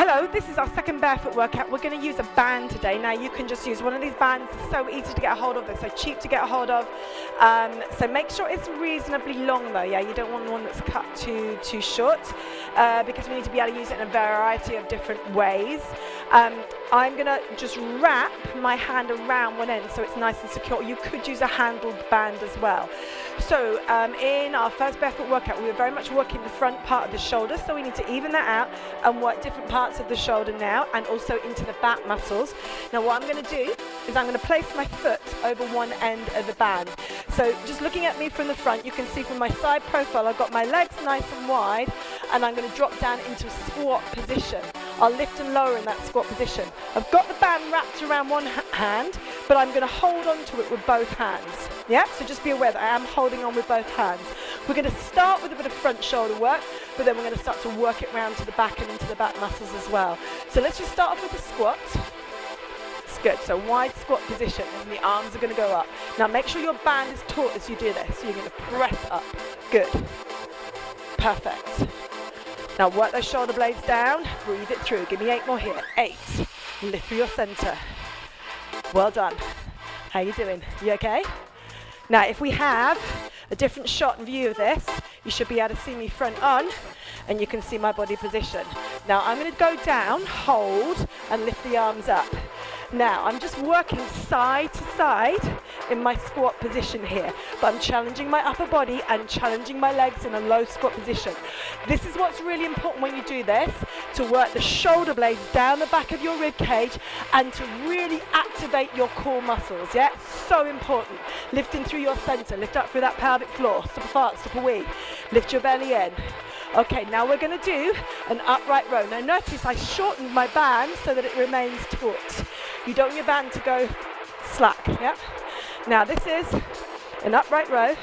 Hello, this is our second barefoot workout. We're going to use a band today. Now you can just use one of these bands. It's so easy to get a hold of. They're so cheap to get a hold of. So make sure it's reasonably long though. Yeah, you don't want one that's cut too short because we need to be able to use it in a variety of different ways. I'm going to just wrap my hand around one end so it's nice and secure. You could use a handled band as well. So in our first barefoot workout, we were very much working the front part of the shoulder, so we need to even that out and work different parts of the shoulder now and also into the back muscles. Now what I'm going to do is I'm going to place my foot over one end of the band. So just looking at me from the front, you can see from my side profile, I've got my legs nice and wide, and I'm going to drop down into a squat position. I'll lift and lower in that squat position. I've got the band wrapped around one hand, but I'm going to hold on to it with both hands. Yeah, so just be aware that I am holding on with both hands. We're going to start with a bit of front shoulder work, but then we're going to start to work it round to the back and into the back muscles as well. So let's just start off with a squat. It's good, so wide squat position, and the arms are going to go up. Now make sure your band is taut as you do this, so you're going to press up. Good. Perfect. Now work those shoulder blades down, breathe it through. Give me 8 more here. 8. Lift through your center. Well done. How you doing? You okay? Now if we have a different shot and view of this, you should be able to see me front on, and you can see my body position. Now I'm going to go down, hold, and lift the arms up. Now I'm just working side to side in my squat position here, but I'm challenging my upper body and challenging my legs in a low squat position. This is what's really important when you do this, to work the shoulder blades down the back of your rib cage and to really activate your core muscles. Yeah, so important. Lifting through your center, lift up through that pelvic floor, step a fart, step a wee, lift your belly in. Okay, now we're going to do an upright row. Now notice I shortened my band so that it remains taut. You don't want your band to go slack, yeah? Now this is an upright row,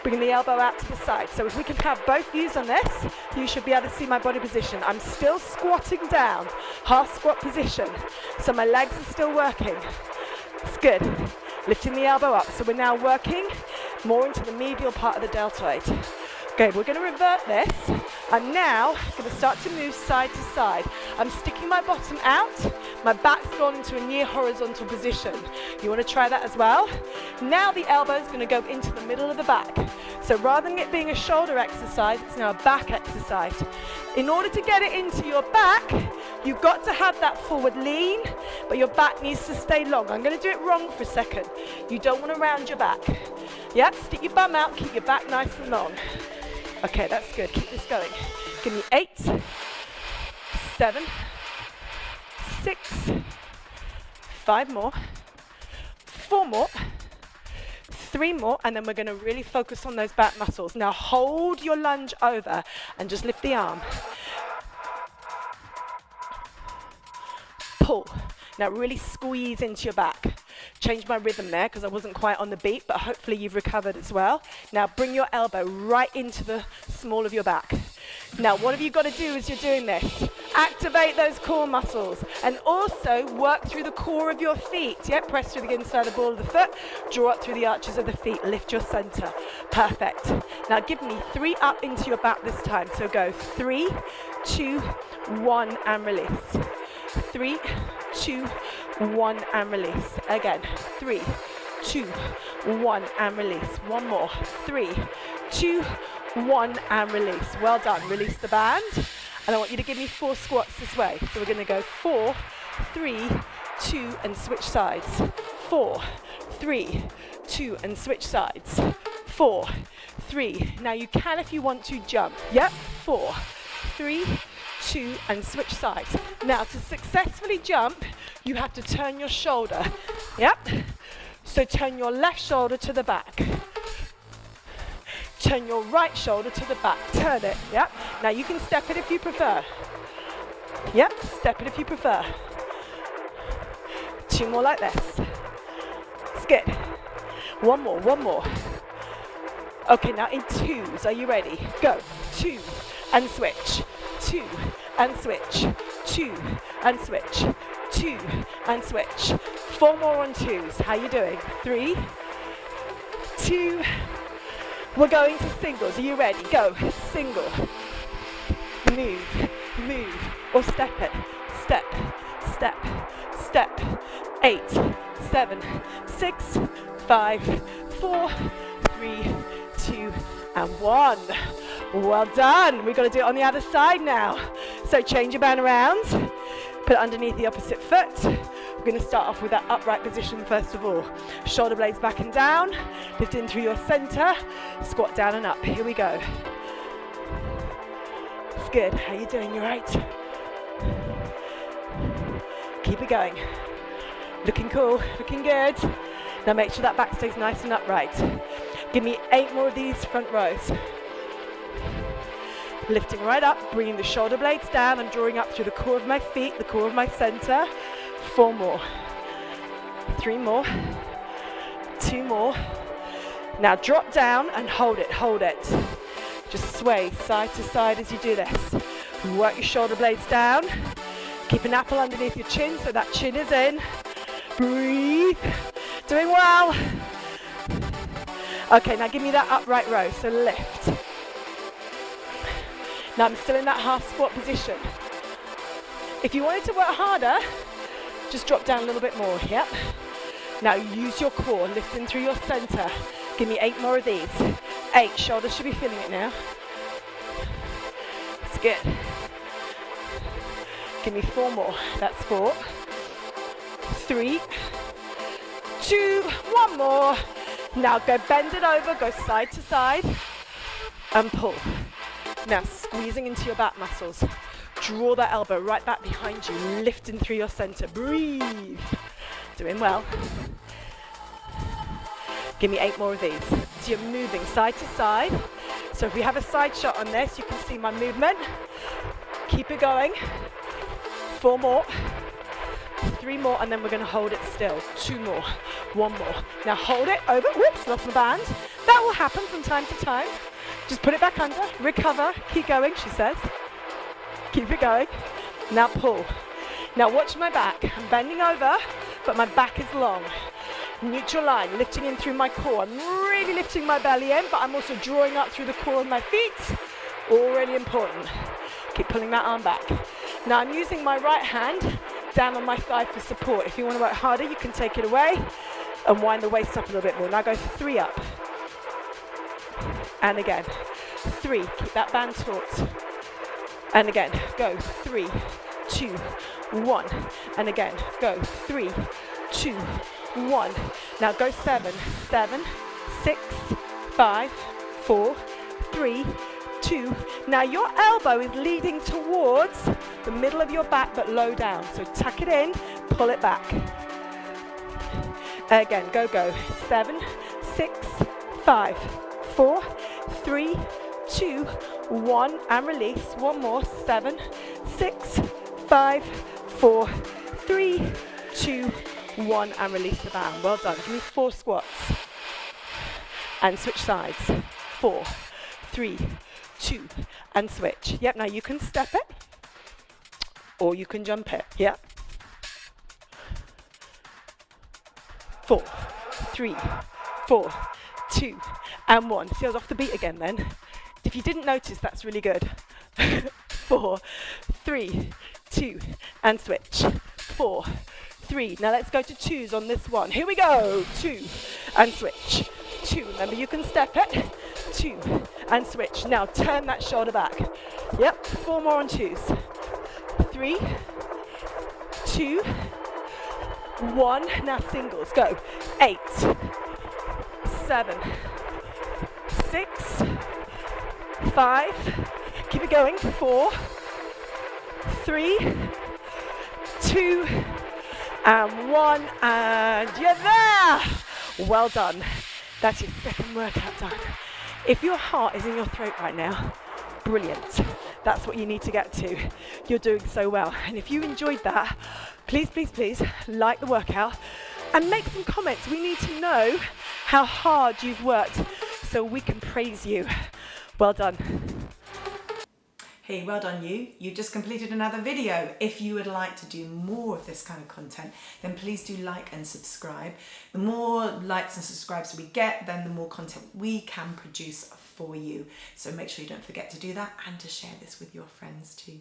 bringing the elbow out to the side. So if we can have both views on this, you should be able to see my body position. I'm still squatting down, half squat position. So my legs are still working. It's good. Lifting the elbow up. So we're now working more into the medial part of the deltoid. Okay, we're going to revert this. I'm now going to start to move side to side. I'm sticking my bottom out. My back's gone into a near horizontal position. You want to try that as well? Now the elbow is going to go into the middle of the back. So rather than it being a shoulder exercise, it's now a back exercise. In order to get it into your back, you've got to have that forward lean, but your back needs to stay long. I'm going to do it wrong for a second. You don't want to round your back. Yep, stick your bum out, keep your back nice and long. Okay, that's good. Keep this going. Give me 8, 7, 6, 5 more, 4 more, 3 more, and then we're going to really focus on those back muscles. Now hold your lunge over and just lift the arm. Pull. Now really squeeze into your back. Change my rhythm there because I wasn't quite on the beat, but hopefully you've recovered as well. Now bring your elbow right into the small of your back. Now what have you got to do as you're doing this? Activate those core muscles and also work through the core of your feet. Yeah, press through the inside of the ball of the foot, draw up through the arches of the feet, lift your center. Perfect. Now give me 3 up into your back this time. So go 3, 2, 1 and release. 3, 2, 1 and release. Again, 3, 2, 1 and release. One more. 3, 2, 1 and release. Well done. Release the band. And I want you to give me 4 squats this way. So we're going to go 4, 3, 2 and switch sides. 4, 3, 2 and switch sides. 4, 3. Now you can, if you want to, jump. Yep. 4, 3, 2 and switch sides. Now to successfully jump, you have to turn your shoulder. Yep. So turn your left shoulder to the back. Turn your right shoulder to the back. Turn it. Yep. Now you can step it if you prefer. Yep. Step it if you prefer. 2 more like this. It's good. 1 more. 1 more. Okay, now in 2s. Are you ready? Go. 2 and switch. 2 and switch. 2 and switch. 2 and switch. 4 more on 2s. How you doing? 3, 2. We're going to singles. Are you ready? Go. Single. Move. Move. or step it. Step, step, step. 8, 7, 6, 5, 4, 3, 2, and 1. Well done. We've got to do it on the other side now. So change your band around, put it underneath the opposite foot. We're going to start off with that upright position first of all. Shoulder blades back and down, lift in through your center, squat down and up. Here we go. It's good. How you doing? You right? Keep it going. Looking cool, looking good. Now make sure that back stays nice and upright. Give me 8 more of these front rows. Lifting right up, bringing the shoulder blades down. I'm drawing up through the core of my feet, the core of my center. 4 more. 3 more. 2 more. Now drop down and hold it, hold it. Just sway side to side as you do this. Work your shoulder blades down. Keep an apple underneath your chin so that chin is in. Breathe. Doing well. Okay, now give me that upright row, so lift. Now I'm still in that half squat position. If you wanted to work harder, just drop down a little bit more, yep. Now use your core, lift in through your center. Give me 8 more of these. 8, shoulders should be feeling it now. It's good. Give me 4 more, that's 4. 3, 2, 1 more. Now go bend it over, go side to side and pull. Now squeezing into your back muscles. Draw that elbow right back behind you, lifting through your center. Breathe. Doing well. Give me 8 more of these. So you're moving side to side. So if we have a side shot on this, you can see my movement. Keep it going. 4 more. 3 more, and then we're going to hold it still. 2 more. 1 more. Now hold it over. Whoops, lost my band. That will happen from time to time. Just put it back under. Recover. Keep going, she says. Keep it going. Now pull. Now watch my back. I'm bending over, but my back is long. Neutral line, lifting in through my core. I'm really lifting my belly in, but I'm also drawing up through the core of my feet. All really important. Keep pulling that arm back. Now I'm using my right hand down on my thigh for support. If you want to work harder, you can take it away and wind the waist up a little bit more. Now go 3 up. And again. 3, keep that band taut. And again, go 3, 2, 1. And again, go 3, 2, 1. Now go 7, 7, 6, 5, 4, 3, 2. Now your elbow is leading towards the middle of your back, but low down. So tuck it in, pull it back. Again, go, go. 7, 6, 5, 4, 3, 2, 1, and release. 1 more. 7, 6, 5, 4, 3, 2, 1, and release the band. Well done. Give me 4 squats. And switch sides. 4, 3, 2, and switch. Yep, now you can step it, or you can jump it. Yep. 4, 3, 4, 2, and 1. See, I was off the beat again then. If you didn't notice, that's really good. 4, 3, 2, and switch. 4, 3. Now let's go to 2s on this one. Here we go. 2, and switch. 2. Remember, you can step it. 2, and switch. Now turn that shoulder back. Yep. 4 more on 2s. 3, 2, 1. Now singles. Go. 8, 7, 6, 5. Keep it going. 4, 3, 2, and 1. And you're there. Well done. That's your second workout done. If your heart is in your throat right now, brilliant. That's what you need to get to. You're doing so well. And if you enjoyed that, please, please, please like the workout and make some comments. We need to know how hard you've worked so we can praise you. Well done. Hey, well done you. You've just completed another video. If you would like to do more of this kind of content, then please do like and subscribe. The more likes and subscribes we get, then the more content we can produce for you. So make sure you don't forget to do that and to share this with your friends too.